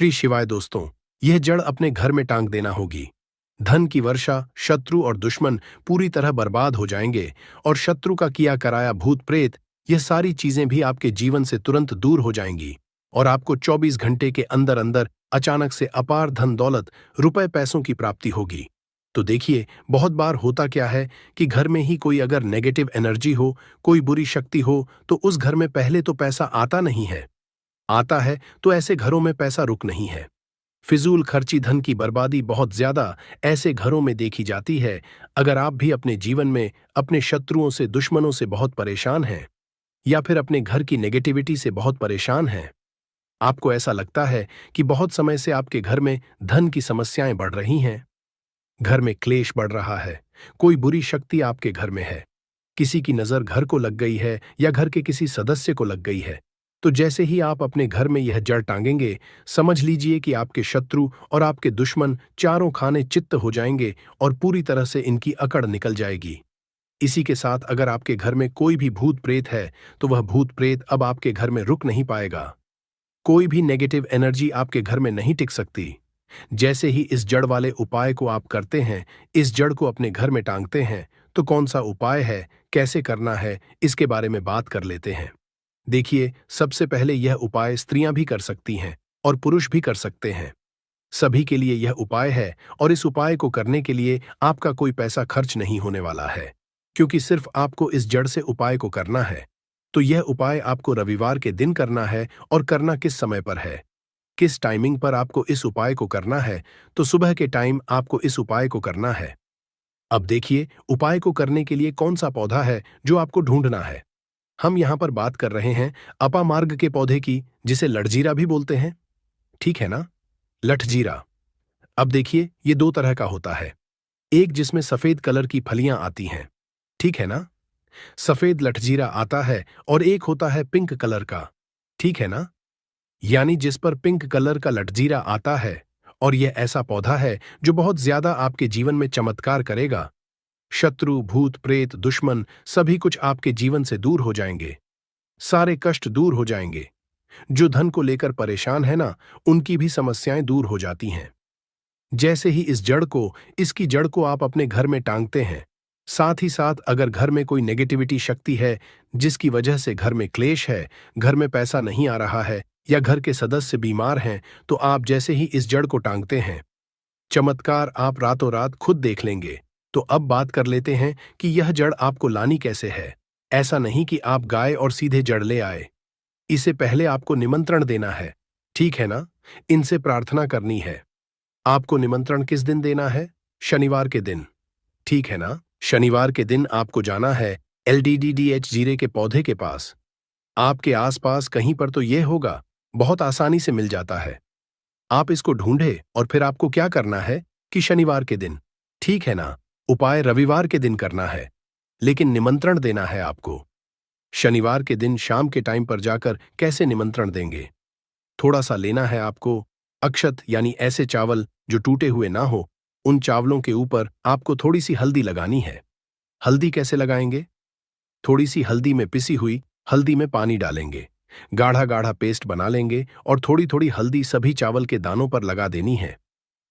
श्री शिवाय दोस्तों, यह जड़ अपने घर में टांग देना होगी। धन की वर्षा, शत्रु और दुश्मन पूरी तरह बर्बाद हो जाएंगे और शत्रु का किया कराया भूत प्रेत, यह सारी चीजें भी आपके जीवन से तुरंत दूर हो जाएंगी और आपको 24 घंटे के अंदर अंदर अचानक से अपार धन दौलत, रुपए पैसों की प्राप्ति होगी। तो देखिए, बहुत बार होता क्या है कि घर में ही कोई अगर नेगेटिव एनर्जी हो, कोई बुरी शक्ति हो, तो उस घर में पहले तो पैसा आता नहीं है। आता है तो ऐसे घरों में पैसा रुक नहीं है। फिजूल खर्ची, धन की बर्बादी बहुत ज्यादा ऐसे घरों में देखी जाती है। अगर आप भी अपने जीवन में अपने शत्रुओं से, दुश्मनों से बहुत परेशान हैं या फिर अपने घर की नेगेटिविटी से बहुत परेशान हैं, आपको ऐसा लगता है कि बहुत समय से आपके घर में धन की समस्याएं बढ़ रही हैं, घर में क्लेश बढ़ रहा है, कोई बुरी शक्ति आपके घर में है, किसी की नजर घर को लग गई है या घर के किसी सदस्य को लग गई है, तो जैसे ही आप अपने घर में यह जड़ टांगेंगे, समझ लीजिए कि आपके शत्रु और आपके दुश्मन चारों खाने चित्त हो जाएंगे और पूरी तरह से इनकी अकड़ निकल जाएगी। इसी के साथ अगर आपके घर में कोई भी भूत प्रेत है, तो वह भूत प्रेत अब आपके घर में रुक नहीं पाएगा। कोई भी नेगेटिव एनर्जी आपके घर में नहीं टिक सकती। जैसे ही इस जड़ वाले उपाय को आप करते हैं, इस जड़ को अपने घर में टांगते हैं, तो कौन सा उपाय है, कैसे करना है, इसके बारे में बात कर लेते हैं। देखिए, सबसे पहले यह उपाय स्त्रियां भी कर सकती हैं और पुरुष भी कर सकते हैं। सभी के लिए यह उपाय है और इस उपाय को करने के लिए आपका कोई पैसा खर्च नहीं होने वाला है, क्योंकि सिर्फ आपको इस जड़ से उपाय को करना है। तो यह उपाय आपको रविवार के दिन करना है और करना किस समय पर है, किस टाइमिंग पर आपको इस उपाय को करना है, तो सुबह के टाइम आपको इस उपाय को करना है। अब देखिए, उपाय को करने के लिए कौन सा पौधा है जो आपको ढूंढना है। हम यहां पर बात कर रहे हैं अपामार्ग के पौधे की, जिसे लठजीरा भी बोलते हैं। ठीक है ना, लठजीरा। अब देखिए, ये दो तरह का होता है, एक जिसमें सफेद कलर की फलियां आती हैं, ठीक है ना, सफेद लठजीरा आता है, और एक होता है पिंक कलर का, ठीक है ना, यानी जिस पर पिंक कलर का लठजीरा आता है, और यह ऐसा पौधा है जो बहुत ज्यादा आपके जीवन में चमत्कार करेगा। शत्रु, भूत प्रेत, दुश्मन सभी कुछ आपके जीवन से दूर हो जाएंगे, सारे कष्ट दूर हो जाएंगे। जो धन को लेकर परेशान है ना, उनकी भी समस्याएं दूर हो जाती हैं। जैसे ही इसकी जड़ को आप अपने घर में टांगते हैं, साथ ही साथ अगर घर में कोई नेगेटिविटी शक्ति है जिसकी वजह से घर में क्लेश है, घर में पैसा नहीं आ रहा है या घर के सदस्य बीमार हैं, तो आप जैसे ही इस जड़ को टांगते हैं, चमत्कार आप रातों रात खुद देख लेंगे। तो अब बात कर लेते हैं कि यह जड़ आपको लानी कैसे है। ऐसा नहीं कि आप गाय और सीधे जड़ ले आए, इसे पहले आपको निमंत्रण देना है, ठीक है ना, इनसे प्रार्थना करनी है। आपको निमंत्रण किस दिन देना है? शनिवार के दिन, ठीक है ना। शनिवार के दिन आपको जाना है LDDDH जीरे के पौधे के पास। आपके आसपास कहीं पर तो यह होगा, बहुत आसानी से मिल जाता है। आप इसको ढूंढे और फिर आपको क्या करना है कि शनिवार के दिन, ठीक है ना, उपाय रविवार के दिन करना है, लेकिन निमंत्रण देना है आपको। शनिवार के दिन शाम के टाइम पर जाकर कैसे निमंत्रण देंगे? थोड़ा सा लेना है आपको अक्षत, यानी ऐसे चावल जो टूटे हुए ना हो। उन चावलों के ऊपर आपको थोड़ी सी हल्दी लगानी है। हल्दी कैसे लगाएंगे? थोड़ी सी हल्दी में पिसी हुई हल्दी में पानी डालेंगे, गाढ़ा गाढ़ा पेस्ट बना लेंगे और थोड़ी थोड़ी हल्दी सभी चावल के दानों पर लगा देनी है।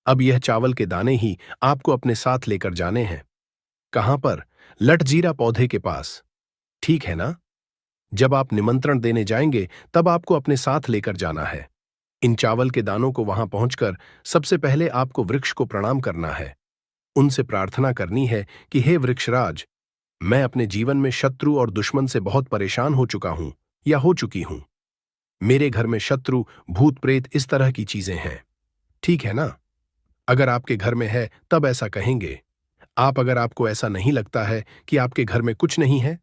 अब यह चावल के दाने ही आपको अपने साथ लेकर जाने हैं। कहां पर? लठजीरा पौधे के पास, ठीक है ना। जब आप निमंत्रण देने जाएंगे, तब आपको अपने साथ लेकर जाना है। इन चावल के दानों को वहां पहुंचकर सबसे पहले आपको वृक्ष को प्रणाम करना है। उनसे प्रार्थना करनी है कि हे वृक्षराज, मैं अपने जीवन में शत्रु और दुश्मन से बहुत परेशान हो चुका हूं या हो चुकी हूं। मेरे घर में शत्रु, भूत प्रेत, इस तरह की चीजें हैं, ठीक है ना। अगर आपके घर में है तब ऐसा कहेंगे। अगर आपको ऐसा नहीं लगता है कि आपके घर में कुछ नहीं है,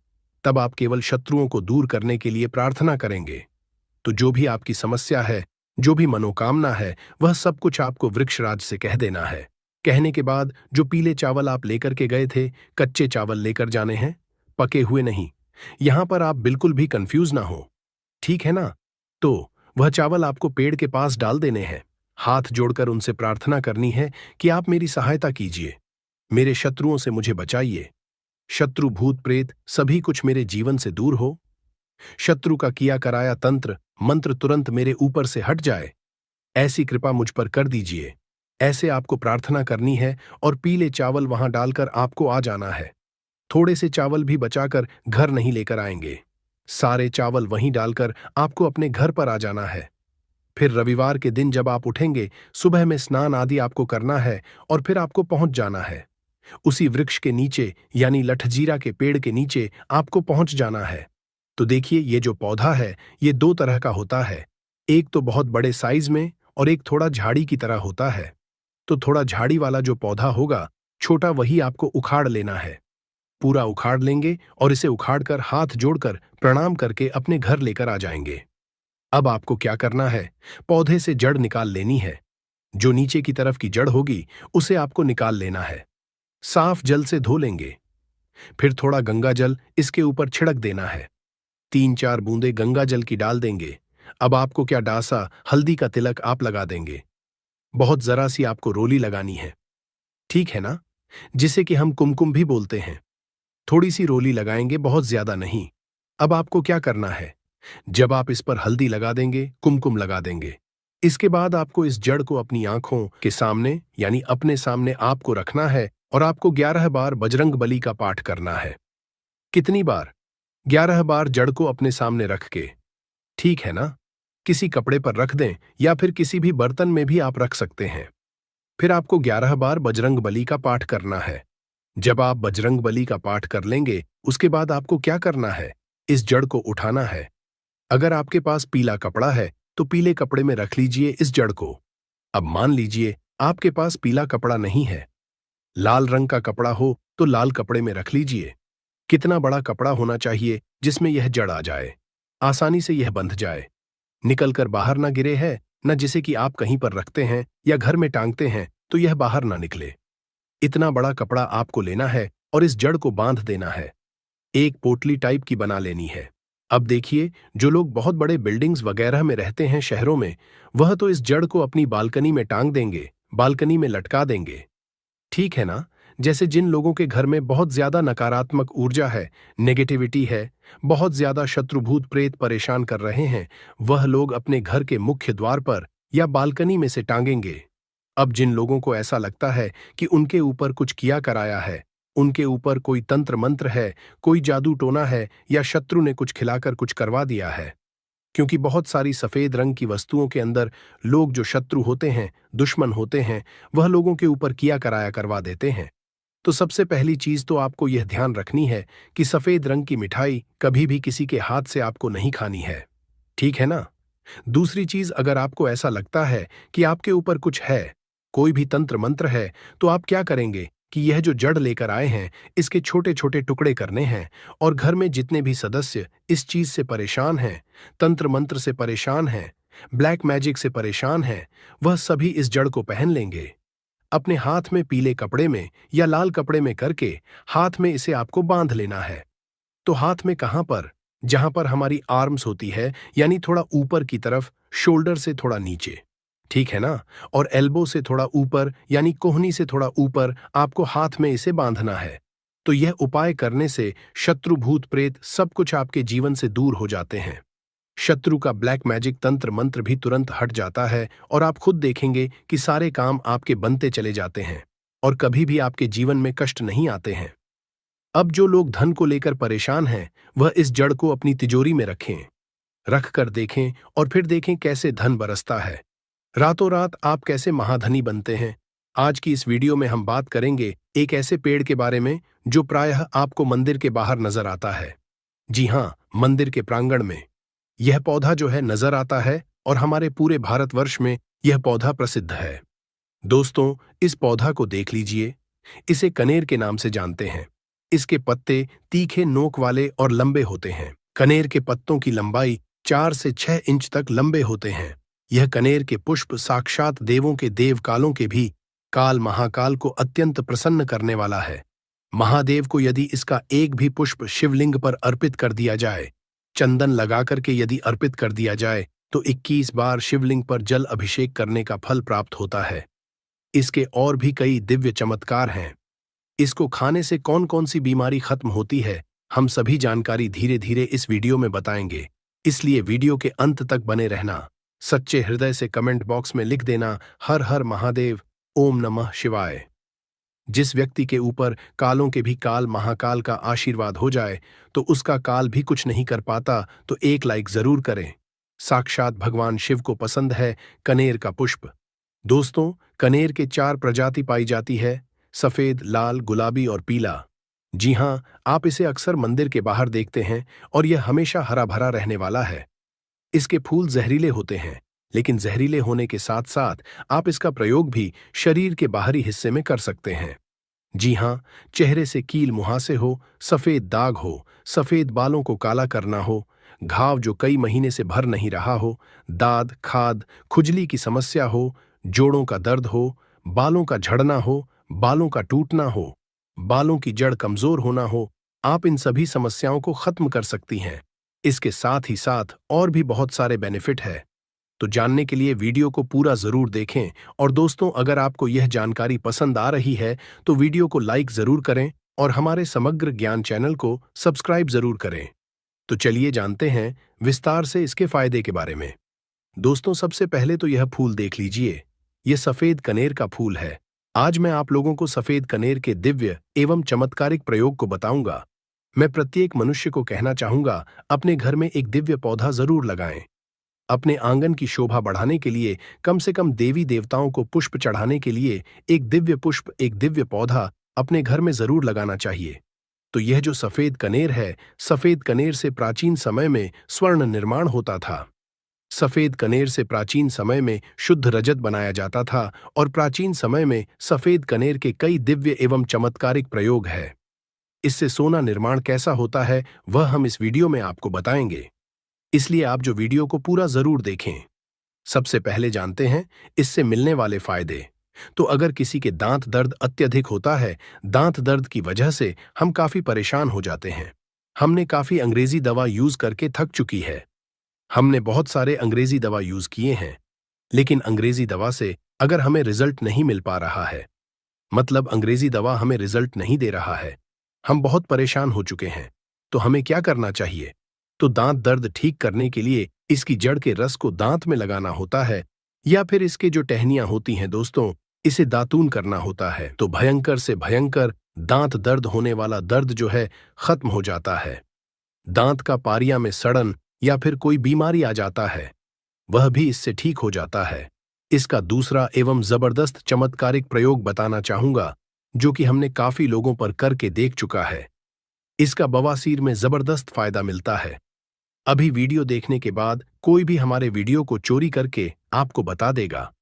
तब आप केवल शत्रुओं को दूर करने के लिए प्रार्थना करेंगे। तो जो भी आपकी समस्या है, जो भी मनोकामना है, वह सब कुछ आपको वृक्षराज से कह देना है। कहने के बाद जो पीले चावल आप लेकर के गए थे, कच्चे चावल लेकर जाने हैं, पके हुए नहीं। यहां पर आप बिल्कुल भी कंफ्यूज ना हो, ठीक है ना। तो वह चावल आपको पेड़ के पास डाल देने हैं। हाथ जोड़कर उनसे प्रार्थना करनी है कि आप मेरी सहायता कीजिए, मेरे शत्रुओं से मुझे बचाइए। शत्रु, भूत प्रेत सभी कुछ मेरे जीवन से दूर हो। शत्रु का किया कराया तंत्र मंत्र तुरंत मेरे ऊपर से हट जाए। ऐसी कृपा मुझ पर कर दीजिए। ऐसे आपको प्रार्थना करनी है और पीले चावल वहां डालकर आपको आ जाना है। थोड़े से चावल भी बचाकर घर नहीं लेकर आएंगे। सारे चावल वहीं डालकर आपको अपने घर पर आ जाना है। फिर रविवार के दिन जब आप उठेंगे, सुबह में स्नान आदि आपको करना है और फिर आपको पहुंच जाना है। उसी वृक्ष के नीचे यानी लठजीरा के पेड़ के नीचे आपको पहुंच जाना है। तो देखिए, ये जो पौधा है ये दो तरह का होता है। एक तो बहुत बड़े साइज में और एक थोड़ा झाड़ी की तरह होता है। तो थोड़ा झाड़ी वाला जो पौधा होगा, छोटा, वही आपको उखाड़ लेना है। पूरा उखाड़ लेंगे और इसे उखाड़कर हाथ जोड़कर प्रणाम करके अपने घर लेकर आ जाएंगे। अब आपको क्या करना है, पौधे से जड़ निकाल लेनी है। जो नीचे की तरफ की जड़ होगी उसे आपको निकाल लेना है। साफ जल से धो लेंगे। फिर थोड़ा गंगा जल इसके ऊपर छिड़क देना है। 3-4 बूंदे गंगा जल की डाल देंगे। अब आपको क्या, डासा हल्दी का तिलक आप लगा देंगे। बहुत जरा सी आपको रोली लगानी है, ठीक है ना, जिसे कि हम कुमकुम भी बोलते हैं। थोड़ी सी रोली लगाएंगे, बहुत ज्यादा नहीं। अब आपको क्या करना है, जब आप इस पर हल्दी लगा देंगे, कुमकुम लगा देंगे, इसके बाद आपको इस जड़ को अपनी आंखों के सामने यानी अपने सामने आपको रखना है और आपको 11 बार बजरंग बली का पाठ करना है। कितनी बार? 11 बार जड़ को अपने सामने रख के, ठीक है ना। किसी कपड़े पर रख दें या फिर किसी भी बर्तन में भी आप रख सकते हैं। फिर आपको 11 बार बजरंग बली का पाठ करना है। जब आप बजरंग बली का पाठ कर लेंगे, उसके बाद आपको क्या करना है, इस जड़ को उठाना है। अगर आपके पास पीला कपड़ा है तो पीले कपड़े में रख लीजिए इस जड़ को। अब मान लीजिए आपके पास पीला कपड़ा नहीं है, लाल रंग का कपड़ा हो तो लाल कपड़े में रख लीजिए। कितना बड़ा कपड़ा होना चाहिए जिसमें यह जड़ आ जाए, आसानी से यह बंध जाए, निकलकर बाहर ना गिरे है, न जिसे कि आप कहीं पर रखते हैं या घर में टांगते हैं तो यह बाहर ना निकले। इतना बड़ा कपड़ा आपको लेना है और इस जड़ को बांध देना है। एक पोटली टाइप की बना लेनी है। अब देखिए, जो लोग बहुत बड़े बिल्डिंग्स वगैरह में रहते हैं शहरों में, वह तो इस जड़ को अपनी बालकनी में टांग देंगे, बालकनी में लटका देंगे, ठीक है ना। जैसे जिन लोगों के घर में बहुत ज्यादा नकारात्मक ऊर्जा है, नेगेटिविटी है, बहुत ज्यादा शत्रु भूत प्रेत परेशान कर रहे हैं, वह लोग अपने घर के मुख्य द्वार पर या बालकनी में से टांगेंगे। अब जिन लोगों को ऐसा लगता है कि उनके ऊपर कुछ किया कराया है, उनके ऊपर कोई तंत्र मंत्र है, कोई जादू टोना है या शत्रु ने कुछ खिलाकर कुछ करवा दिया है, क्योंकि बहुत सारी सफेद रंग की वस्तुओं के अंदर लोग जो शत्रु होते हैं, दुश्मन होते हैं, वह लोगों के ऊपर किया कराया करवा देते हैं। तो सबसे पहली चीज तो आपको यह ध्यान रखनी है कि सफेद रंग की मिठाई कभी भी किसी के हाथ से आपको नहीं खानी है, ठीक है ना। दूसरी चीज, अगर आपको ऐसा लगता है कि आपके ऊपर कुछ है, कोई भी तंत्र मंत्र है, तो आप क्या करेंगे कि यह जो जड़ लेकर आए हैं, इसके छोटे छोटे टुकड़े करने हैं और घर में जितने भी सदस्य इस चीज से परेशान हैं, तंत्र मंत्र से परेशान हैं, ब्लैक मैजिक से परेशान हैं, वह सभी इस जड़ को पहन लेंगे। अपने हाथ में पीले कपड़े में या लाल कपड़े में करके हाथ में इसे आपको बांध लेना है। तो हाथ में कहां पर? जहां पर हमारी आर्म्स होती है, यानी थोड़ा ऊपर की तरफ, शोल्डर से थोड़ा नीचे, ठीक है ना। और एल्बो से थोड़ा ऊपर यानी कोहनी से थोड़ा ऊपर आपको हाथ में इसे बांधना है। तो यह उपाय करने से शत्रु भूत प्रेत सब कुछ आपके जीवन से दूर हो जाते हैं। शत्रु का ब्लैक मैजिक तंत्र मंत्र भी तुरंत हट जाता है और आप खुद देखेंगे कि सारे काम आपके बनते चले जाते हैं और कभी भी आपके जीवन में कष्ट नहीं आते हैं। अब जो लोग धन को लेकर परेशान हैं, वह इस जड़ को अपनी तिजोरी में रखें, रख कर देखें और फिर देखें कैसे धन बरसता है। रातों रात आप कैसे महाधनी बनते हैं। आज की इस वीडियो में हम बात करेंगे एक ऐसे पेड़ के बारे में जो प्रायः आपको मंदिर के बाहर नजर आता है। जी हाँ, मंदिर के प्रांगण में यह पौधा जो है नजर आता है और हमारे पूरे भारतवर्ष में यह पौधा प्रसिद्ध है। दोस्तों, इस पौधा को देख लीजिए। इसे कनेर के नाम से जानते हैं। इसके पत्ते तीखे नोक वाले और लंबे होते हैं। कनेर के पत्तों की लंबाई 4 से 6 इंच तक लंबे होते हैं। यह कनेर के पुष्प साक्षात देवों के देव कालों के भी काल महाकाल को अत्यंत प्रसन्न करने वाला है। महादेव को यदि इसका एक भी पुष्प शिवलिंग पर अर्पित कर दिया जाए, चंदन लगा करके यदि अर्पित कर दिया जाए, तो 21 बार शिवलिंग पर जल अभिषेक करने का फल प्राप्त होता है। इसके और भी कई दिव्य चमत्कार हैं। इसको खाने से कौन कौन सी बीमारी खत्म होती है, हम सभी जानकारी धीरे धीरे इस वीडियो में बताएंगे, इसलिए वीडियो के अंत तक बने रहना। सच्चे हृदय से कमेंट बॉक्स में लिख देना हर हर महादेव, ओम नमः शिवाय। जिस व्यक्ति के ऊपर कालों के भी काल महाकाल का आशीर्वाद हो जाए तो उसका काल भी कुछ नहीं कर पाता, तो एक लाइक जरूर करें। साक्षात भगवान शिव को पसंद है कनेर का पुष्प। दोस्तों, कनेर के 4 प्रजाति पाई जाती है, सफेद, लाल, गुलाबी और पीला। जी हां, आप इसे अक्सर मंदिर के बाहर देखते हैं और यह हमेशा हरा भरा रहने वाला है। इसके फूल जहरीले होते हैं, लेकिन जहरीले होने के साथ साथ आप इसका प्रयोग भी शरीर के बाहरी हिस्से में कर सकते हैं। जी हां, चेहरे से कील मुहासे हो, सफेद दाग हो, सफेद बालों को काला करना हो, घाव जो कई महीने से भर नहीं रहा हो, दाद, खाद, खुजली की समस्या हो, जोड़ों का दर्द हो, बालों का झड़ना हो, बालों का टूटना हो, बालों की जड़ कमजोर होना हो, आप इन सभी समस्याओं को खत्म कर सकती हैं। इसके साथ ही साथ और भी बहुत सारे बेनिफिट है। तो जानने के लिए वीडियो को पूरा जरूर देखें। और दोस्तों, अगर आपको यह जानकारी पसंद आ रही है तो वीडियो को लाइक जरूर करें और हमारे समग्र ज्ञान चैनल को सब्सक्राइब जरूर करें। तो चलिए जानते हैं विस्तार से इसके फायदे के बारे में। दोस्तों, सबसे पहले तो यह फूल देख लीजिए। यह सफेद कनेर का फूल है। आज मैं आप लोगों को सफेद कनेर के दिव्य एवं चमत्कारिक प्रयोग को बताऊंगा। मैं प्रत्येक मनुष्य को कहना चाहूंगा, अपने घर में एक दिव्य पौधा जरूर लगाएं। अपने आंगन की शोभा बढ़ाने के लिए, कम से कम देवी देवताओं को पुष्प चढ़ाने के लिए एक दिव्य पुष्प, एक दिव्य पौधा अपने घर में जरूर लगाना चाहिए। तो यह जो सफेद कनेर है, सफेद कनेर से प्राचीन समय में स्वर्ण निर्माण होता था। सफेद कनेर से प्राचीन समय में शुद्ध रजत बनाया जाता था और प्राचीन समय में सफेद कनेर के कई दिव्य एवं चमत्कारिक प्रयोग है। इससे सोना निर्माण कैसा होता है वह हम इस वीडियो में आपको बताएंगे, इसलिए आप जो वीडियो को पूरा जरूर देखें। सबसे पहले जानते हैं इससे मिलने वाले फायदे। तो अगर किसी के दांत दर्द अत्यधिक होता है, दांत दर्द की वजह से हम काफी परेशान हो जाते हैं। हमने काफी अंग्रेजी दवा यूज करके थक चुकी है। हमने बहुत सारे अंग्रेजी दवा यूज किए हैं, लेकिन अंग्रेजी दवा से अगर हमें रिजल्ट नहीं मिल पा रहा है, मतलब अंग्रेजी दवा हमें रिजल्ट नहीं दे रहा है, हम बहुत परेशान हो चुके हैं, तो हमें क्या करना चाहिए? तो दांत दर्द ठीक करने के लिए इसकी जड़ के रस को दांत में लगाना होता है, या फिर इसके जो टहनियां होती हैं दोस्तों, इसे दातून करना होता है। तो भयंकर से भयंकर दांत दर्द होने वाला दर्द जो है खत्म हो जाता है। दांत का पारिया में सड़न या फिर कोई बीमारी आ जाता है, वह भी इससे ठीक हो जाता है। इसका दूसरा एवं जबरदस्त चमत्कारिक प्रयोग बताना चाहूंगा, जो कि हमने काफी लोगों पर करके देख चुका है। इसका बवासीर में जबरदस्त फायदा मिलता है। अभी वीडियो देखने के बाद कोई भी हमारे वीडियो को चोरी करके आपको बता देगा,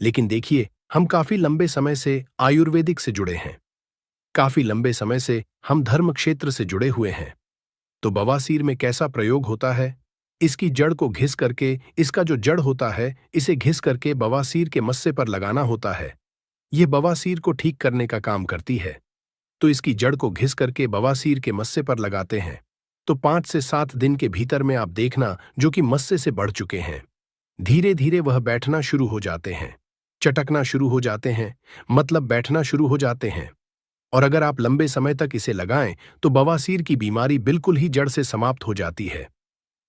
लेकिन देखिए, हम काफी लंबे समय से आयुर्वेदिक से जुड़े हैं, काफी लंबे समय से हम धर्म क्षेत्र से जुड़े हुए हैं। तो बवासीर में कैसा प्रयोग होता है? इसकी जड़ को घिस करके, इसका जो जड़ होता है इसे घिस करके बवासीर के मस्से पर लगाना होता है। यह बवासीर को ठीक करने का काम करती है। तो इसकी जड़ को घिस करके बवासीर के मस्से पर लगाते हैं, तो 5 से 7 दिन के भीतर में आप देखना जो कि मस्से से बढ़ चुके हैं, धीरे धीरे वह बैठना शुरू हो जाते हैं, चटकना शुरू हो जाते हैं, मतलब बैठना शुरू हो जाते हैं। और अगर आप लंबे समय तक इसे लगाएं तो बवासीर की बीमारी बिल्कुल ही जड़ से समाप्त हो जाती है।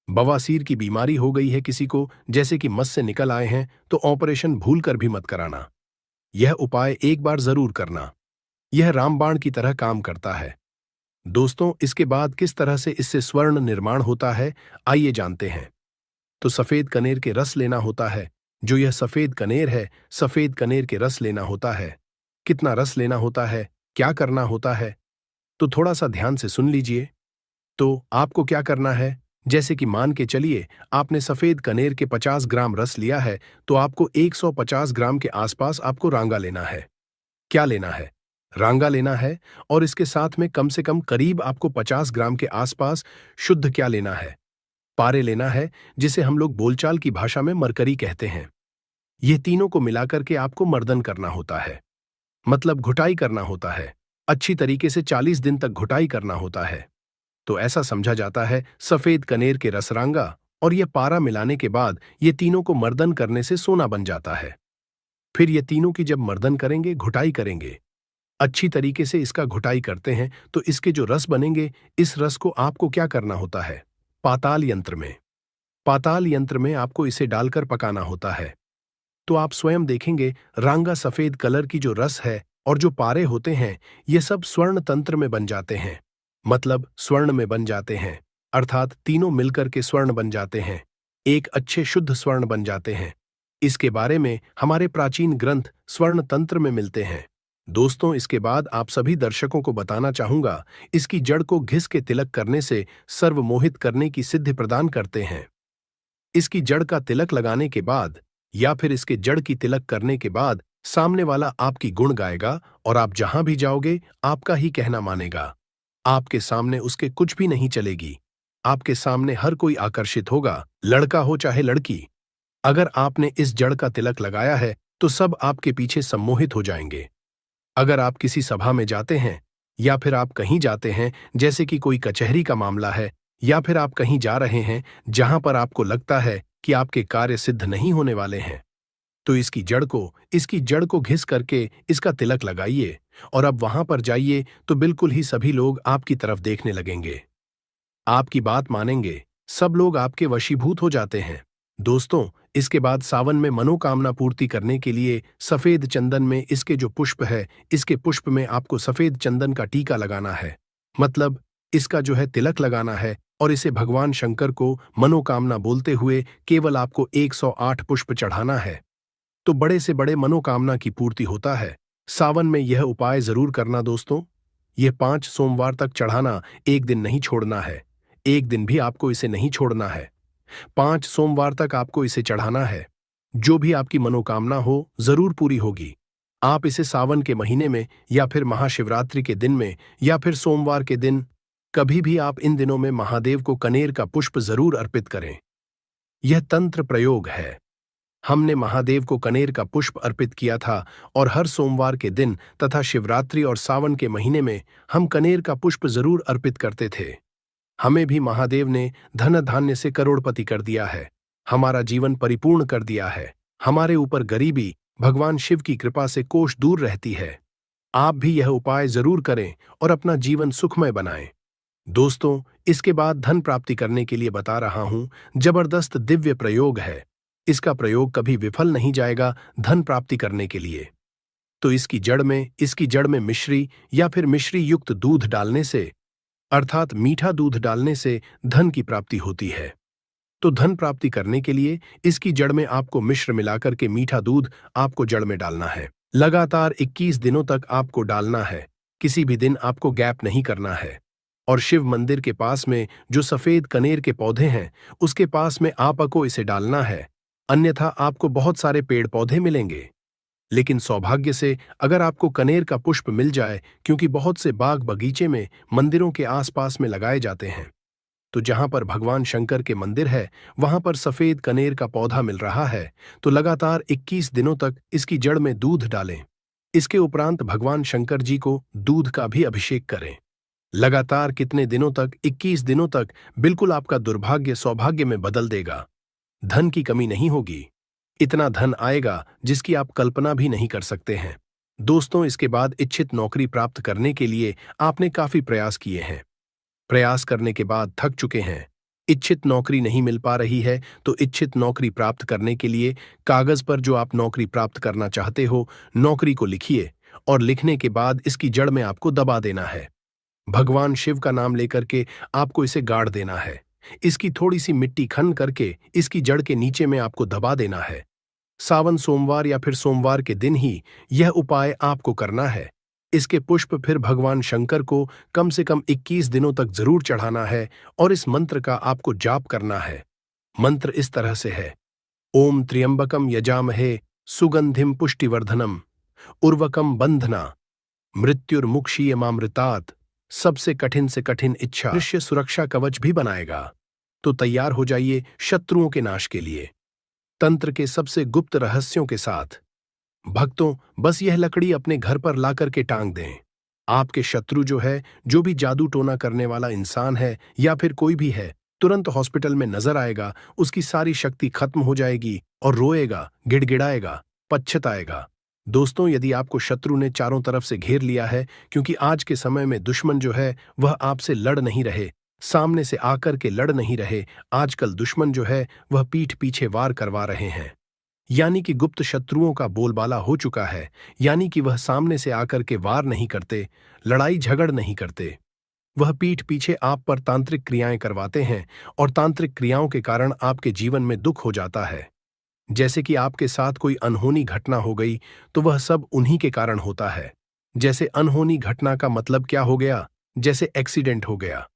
बवासीर की बीमारी हो गई है किसी को, जैसे कि मस्से निकल आए हैं, तो ऑपरेशन भूल कर भी मत कराना। यह उपाय एक बार जरूर करना। यह रामबाण की तरह काम करता है। दोस्तों, इसके बाद किस तरह से इससे स्वर्ण निर्माण होता है, आइए जानते हैं। तो सफेद कनेर के रस लेना होता है। जो यह सफेद कनेर है, सफेद कनेर के रस लेना होता है। कितना रस लेना होता है, क्या करना होता है, तो थोड़ा सा ध्यान से सुन लीजिए। तो आपको क्या करना है, जैसे कि मान के चलिए आपने सफेद कनेर के 50 ग्राम रस लिया है, तो आपको 150 ग्राम के आसपास आपको रांगा लेना है। क्या लेना है? रांगा लेना है। और इसके साथ में कम से कम करीब आपको 50 ग्राम के आसपास शुद्ध क्या लेना है? पारे लेना है, जिसे हम लोग बोलचाल की भाषा में मरकरी कहते हैं। ये तीनों को मिलाकर के आपको मर्दन करना होता है, मतलब घुटाई करना होता है। अच्छी तरीके से 40 दिन तक घुटाई करना होता है। तो ऐसा समझा जाता है सफेद कनेर के रसरांगा और यह पारा मिलाने के बाद ये तीनों को मर्दन करने से सोना बन जाता है। फिर ये तीनों की जब मर्दन करेंगे, घुटाई करेंगे, अच्छी तरीके से इसका घुटाई करते हैं, तो इसके जो रस बनेंगे, इस रस को आपको क्या करना होता है? पाताल यंत्र में पाताल यंत्र में आपको इसे डालकर पकाना होता है। तो आप स्वयं देखेंगे रांगा सफेद कलर की जो रस है और जो पारे होते हैं, ये सब स्वर्ण तंत्र में बन जाते हैं। मतलब स्वर्ण में बन जाते हैं, अर्थात तीनों मिलकर के स्वर्ण बन जाते हैं, एक अच्छे शुद्ध स्वर्ण बन जाते हैं। इसके बारे में हमारे प्राचीन ग्रंथ स्वर्ण तंत्र में मिलते हैं। दोस्तों, इसके बाद आप सभी दर्शकों को बताना चाहूंगा, इसकी जड़ को घिस के तिलक करने से सर्वमोहित करने की सिद्धि प्रदान करते हैं। इसकी जड़ का तिलक लगाने के बाद या फिर इसके जड़ की तिलक करने के बाद सामने वाला आपकी गुण गाएगा और आप जहां भी जाओगे आपका ही कहना मानेगा। आपके सामने उसके कुछ भी नहीं चलेगी। आपके सामने हर कोई आकर्षित होगा, लड़का हो चाहे लड़की। अगर आपने इस जड़ का तिलक लगाया है तो सब आपके पीछे सम्मोहित हो जाएंगे। अगर आप किसी सभा में जाते हैं या फिर आप कहीं जाते हैं, जैसे कि कोई कचहरी का मामला है, या फिर आप कहीं जा रहे हैं जहां पर आपको लगता है कि आपके कार्य सिद्ध नहीं होने वाले हैं, तो इसकी जड़ को घिस करके इसका तिलक लगाइए और अब वहां पर जाइए तो बिल्कुल ही सभी लोग आपकी तरफ देखने लगेंगे, आपकी बात मानेंगे, सब लोग आपके वशीभूत हो जाते हैं। दोस्तों, इसके बाद सावन में मनोकामना पूर्ति करने के लिए सफेद चंदन में इसके जो पुष्प है, इसके पुष्प में आपको सफेद चंदन का टीका लगाना है। मतलब इसका जो है तिलक लगाना है और इसे भगवान शंकर को मनोकामना बोलते हुए केवल आपको 108 पुष्प चढ़ाना है, तो बड़े से बड़े मनोकामना की पूर्ति होता है। सावन में यह उपाय जरूर करना दोस्तों। यह 5 सोमवार तक चढ़ाना, एक दिन नहीं छोड़ना है, एक दिन भी आपको इसे नहीं छोड़ना है। 5 सोमवार तक आपको इसे चढ़ाना है। जो भी आपकी मनोकामना हो जरूर पूरी होगी। आप इसे सावन के महीने में या फिर महाशिवरात्रि के दिन में या फिर सोमवार के दिन, कभी भी आप इन दिनों में महादेव को कनेर का पुष्प जरूर अर्पित करें। यह तंत्र प्रयोग है। हमने महादेव को कनेर का पुष्प अर्पित किया था और हर सोमवार के दिन तथा शिवरात्रि और सावन के महीने में हम कनेर का पुष्प जरूर अर्पित करते थे। हमें भी महादेव ने धन धान्य से करोड़पति कर दिया है, हमारा जीवन परिपूर्ण कर दिया है। हमारे ऊपर गरीबी भगवान शिव की कृपा से कोष दूर रहती है। आप भी यह उपाय जरूर करें और अपना जीवन सुखमय बनाएं। दोस्तों, इसके बाद धन प्राप्ति करने के लिए बता रहा हूं, जबरदस्त दिव्य प्रयोग है। इसका प्रयोग कभी विफल नहीं जाएगा धन प्राप्ति करने के लिए। तो इसकी जड़ में मिश्री या फिर मिश्री युक्त दूध डालने से, अर्थात मीठा दूध डालने से धन की प्राप्ति होती है। तो धन प्राप्ति करने के लिए इसकी जड़ में आपको मिश्र मिलाकर के मीठा दूध आपको जड़ में डालना है। लगातार 21 दिनों तक आपको डालना है, किसी भी दिन आपको गैप नहीं करना है। और शिव मंदिर के पास में जो सफेद कनेर के पौधे हैं, उसके पास में आपको इसे डालना है, अन्यथा आपको बहुत सारे पेड़ पौधे मिलेंगे। लेकिन सौभाग्य से अगर आपको कनेर का पुष्प मिल जाए, क्योंकि बहुत से बाग बगीचे में मंदिरों के आसपास में लगाए जाते हैं, तो जहां पर भगवान शंकर के मंदिर है वहां पर सफेद कनेर का पौधा मिल रहा है, तो लगातार 21 दिनों तक इसकी जड़ में दूध डालें। इसके उपरांत भगवान शंकर जी को दूध का भी अभिषेक करें। लगातार कितने दिनों तक? 21 दिनों तक। बिल्कुल आपका दुर्भाग्य सौभाग्य में बदल देगा। धन की कमी नहीं होगी, इतना धन आएगा जिसकी आप कल्पना भी नहीं कर सकते हैं। दोस्तों, इसके बाद इच्छित नौकरी प्राप्त करने के लिए आपने काफी प्रयास किए हैं, प्रयास करने के बाद थक चुके हैं, इच्छित नौकरी नहीं मिल पा रही है, तो इच्छित नौकरी प्राप्त करने के लिए कागज पर जो आप नौकरी प्राप्त करना चाहते हो, नौकरी को लिखिए और लिखने के बाद इसकी जड़ में आपको दबा देना है। भगवान शिव का नाम लेकर के आपको इसे गाड़ देना है। इसकी थोड़ी सी मिट्टी खन करके इसकी जड़ के नीचे में आपको दबा देना है। सावन सोमवार या फिर सोमवार के दिन ही यह उपाय आपको करना है। इसके पुष्प फिर भगवान शंकर को कम से कम 21 दिनों तक जरूर चढ़ाना है और इस मंत्र का आपको जाप करना है। मंत्र इस तरह से है: ओम त्र्यंबकम यजामहे सुगंधिम पुष्टिवर्धनम उर्वकम बंधना मृत्युर्मुक्षीयमामृतात्। सबसे कठिन से कठिन इच्छा दृश्य सुरक्षा कवच भी बनाएगा। तो तैयार हो जाइए शत्रुओं के नाश के लिए, तंत्र के सबसे गुप्त रहस्यों के साथ। भक्तों, बस यह लकड़ी अपने घर पर लाकर के टांग दें। आपके शत्रु जो है, जो भी जादू टोना करने वाला इंसान है या फिर कोई भी है, तुरंत हॉस्पिटल में नजर आएगा, उसकी सारी शक्ति खत्म हो जाएगी और रोएगा, गिड़गिड़ाएगा, पछताएगा। दोस्तों, यदि आपको शत्रु ने चारों तरफ से घेर लिया है, क्योंकि आज के समय में दुश्मन जो है वह आपसे लड़ नहीं रहे, सामने से आकर के लड़ नहीं रहे, आजकल दुश्मन जो है वह पीठ पीछे वार करवा रहे हैं। यानी कि गुप्त शत्रुओं का बोलबाला हो चुका है, यानी कि वह सामने से आकर के वार नहीं करते, लड़ाई झगड़ नहीं करते। वह पीठ पीछे आप पर तांत्रिक क्रियाएं करवाते हैं और तांत्रिक क्रियाओं के कारण आपके जीवन में दुख हो जाता है। जैसे कि आपके साथ कोई अनहोनी घटना हो गई तो वह सब उन्हीं के कारण होता है। जैसे अनहोनी घटना का मतलब क्या हो गया? जैसे एक्सीडेंट हो गया,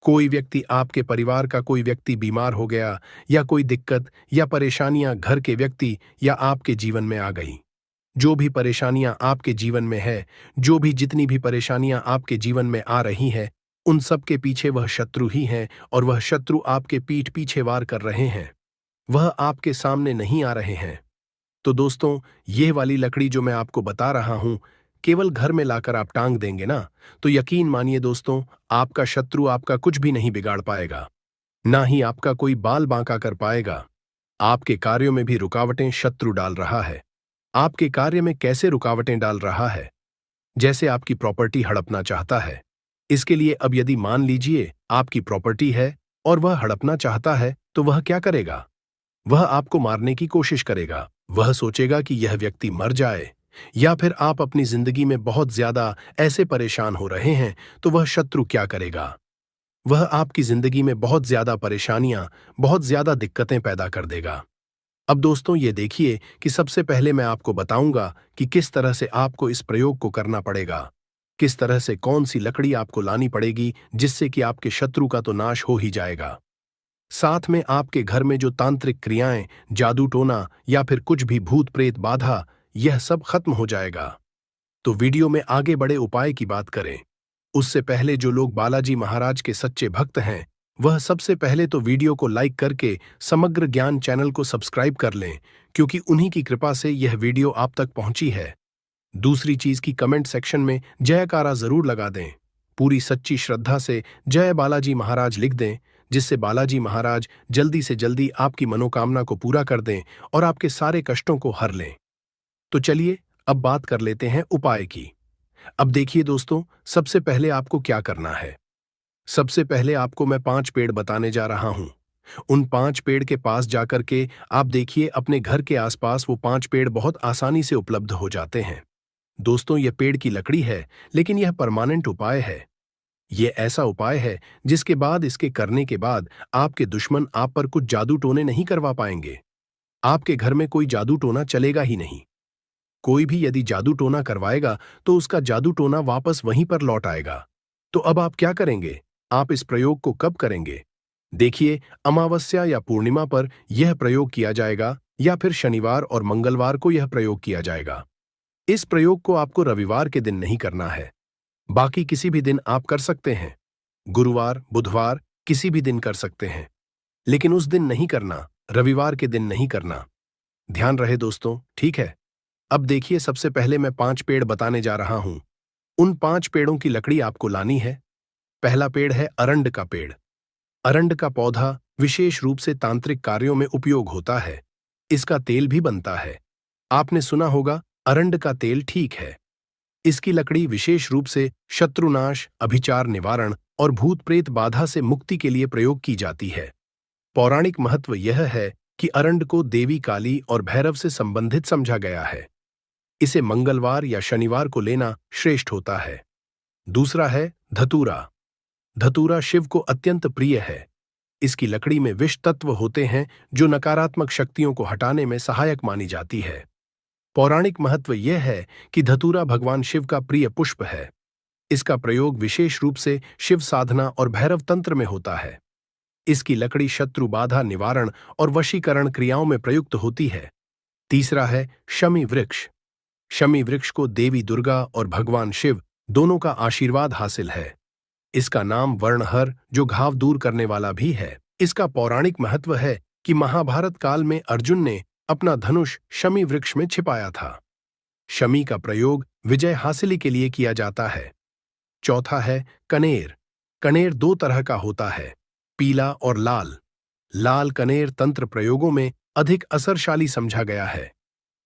कोई व्यक्ति, आपके परिवार का कोई व्यक्ति बीमार हो गया, या कोई दिक्कत या परेशानियां घर के व्यक्ति या आपके जीवन में आ गई। जो भी परेशानियां आपके जीवन में है, जो भी जितनी भी परेशानियां आपके जीवन में आ रही हैं, उन सब के पीछे वह शत्रु ही हैं और वह शत्रु आपके पीठ पीछे वार कर रहे हैं। वह आपके सामने नहीं आ रहे हैं। तो दोस्तों, ये वाली लकड़ी जो मैं आपको बता रहा हूं, केवल घर में लाकर आप टांग देंगे ना, तो यकीन मानिए दोस्तों, आपका शत्रु आपका कुछ भी नहीं बिगाड़ पाएगा, ना ही आपका कोई बाल बांका कर पाएगा। आपके कार्यों में भी रुकावटें शत्रु डाल रहा है। आपके कार्य में कैसे रुकावटें डाल रहा है? जैसे आपकी प्रॉपर्टी हड़पना चाहता है। इसके लिए अब यदि मान लीजिए आपकी प्रॉपर्टी है और वह हड़पना चाहता है, तो वह क्या करेगा? वह आपको मारने की कोशिश करेगा। वह सोचेगा कि यह व्यक्ति मर जाए, या फिर आप अपनी जिंदगी में बहुत ज्यादा ऐसे परेशान हो रहे हैं, तो वह शत्रु क्या करेगा? वह आपकी जिंदगी में बहुत ज्यादा परेशानियां, बहुत ज्यादा दिक्कतें पैदा कर देगा। अब दोस्तों, ये देखिए कि सबसे पहले मैं आपको बताऊंगा कि किस तरह से आपको इस प्रयोग को करना पड़ेगा, किस तरह से कौन सी लकड़ी आपको लानी पड़ेगी जिससे कि आपके शत्रु का तो नाश हो ही जाएगा। साथ में आपके घर में जो तांत्रिक क्रियाएं, जादू टोना या फिर कुछ भी भूत प्रेत बाधा, यह सब खत्म हो जाएगा। तो वीडियो में आगे बढ़े उपाय की बात करें, उससे पहले जो लोग बालाजी महाराज के सच्चे भक्त हैं, वह सबसे पहले तो वीडियो को लाइक करके समग्र ज्ञान चैनल को सब्सक्राइब कर लें, क्योंकि उन्हीं की कृपा से यह वीडियो आप तक पहुंची है। दूसरी चीज की कमेंट सेक्शन में जयकारा जरूर लगा दें। पूरी सच्ची श्रद्धा से जय बालाजी महाराज लिख दें, जिससे बालाजी महाराज जल्दी से जल्दी आपकी मनोकामना को पूरा कर दें और आपके सारे कष्टों को हर लें। तो चलिए अब बात कर लेते हैं उपाय की। अब देखिए दोस्तों, सबसे पहले आपको क्या करना है। सबसे पहले आपको मैं 5 पेड़ बताने जा रहा हूं। उन 5 पेड़ के पास जाकर के आप देखिए, अपने घर के आसपास वो 5 पेड़ बहुत आसानी से उपलब्ध हो जाते हैं। दोस्तों, यह पेड़ की लकड़ी है, लेकिन यह परमानेंट उपाय है। यह ऐसा उपाय है जिसके बाद, इसके करने के बाद आपके दुश्मन आप पर कुछ जादू टोने नहीं करवा पाएंगे। आपके घर में कोई जादू टोना चलेगा ही नहीं। कोई भी यदि जादू टोना करवाएगा तो उसका जादू टोना वापस वहीं पर लौट आएगा। तो अब आप क्या करेंगे? आप इस प्रयोग को कब करेंगे? देखिए, अमावस्या या पूर्णिमा पर यह प्रयोग किया जाएगा, या फिर शनिवार और मंगलवार को यह प्रयोग किया जाएगा। इस प्रयोग को आपको रविवार के दिन नहीं करना है, बाकी किसी भी दिन आप कर सकते हैं। गुरुवार, बुधवार, किसी भी दिन कर सकते हैं, लेकिन उस दिन नहीं करना, रविवार के दिन नहीं करना। ध्यान रहे दोस्तों, ठीक है? अब देखिए, सबसे पहले मैं 5 पेड़ बताने जा रहा हूं। उन 5 पेड़ों की लकड़ी आपको लानी है। पहला पेड़ है अरंड का पेड़। अरंड का पौधा विशेष रूप से तांत्रिक कार्यों में उपयोग होता है। इसका तेल भी बनता है। आपने सुना होगा, अरंड का तेल, ठीक है। इसकी लकड़ी विशेष रूप से शत्रुनाश, अभिचार निवारण और भूत प्रेत बाधा से मुक्ति के लिए प्रयोग की जाती है। पौराणिक महत्व यह है कि अरंड को देवी काली और भैरव से संबंधित समझा गया है। इसे मंगलवार या शनिवार को लेना श्रेष्ठ होता है। दूसरा है धतूरा। धतूरा शिव को अत्यंत प्रिय है। इसकी लकड़ी में विष तत्व होते हैं जो नकारात्मक शक्तियों को हटाने में सहायक मानी जाती है। पौराणिक महत्व यह है कि धतूरा भगवान शिव का प्रिय पुष्प है। इसका प्रयोग विशेष रूप से शिव साधना और भैरव तंत्र में होता है। इसकी लकड़ी शत्रु बाधा निवारण और वशीकरण क्रियाओं में प्रयुक्त होती है। तीसरा है शमी वृक्ष। शमी वृक्ष को देवी दुर्गा और भगवान शिव दोनों का आशीर्वाद हासिल है। इसका नाम वर्णहर, जो घाव दूर करने वाला भी है। इसका पौराणिक महत्व है कि महाभारत काल में अर्जुन ने अपना धनुष शमी वृक्ष में छिपाया था। शमी का प्रयोग विजय हासिल के लिए किया जाता है। चौथा है कनेर। कनेर 2 तरह का होता है, पीला और लाल। लाल कनेर तंत्र प्रयोगों में अधिक असरशाली समझा गया है।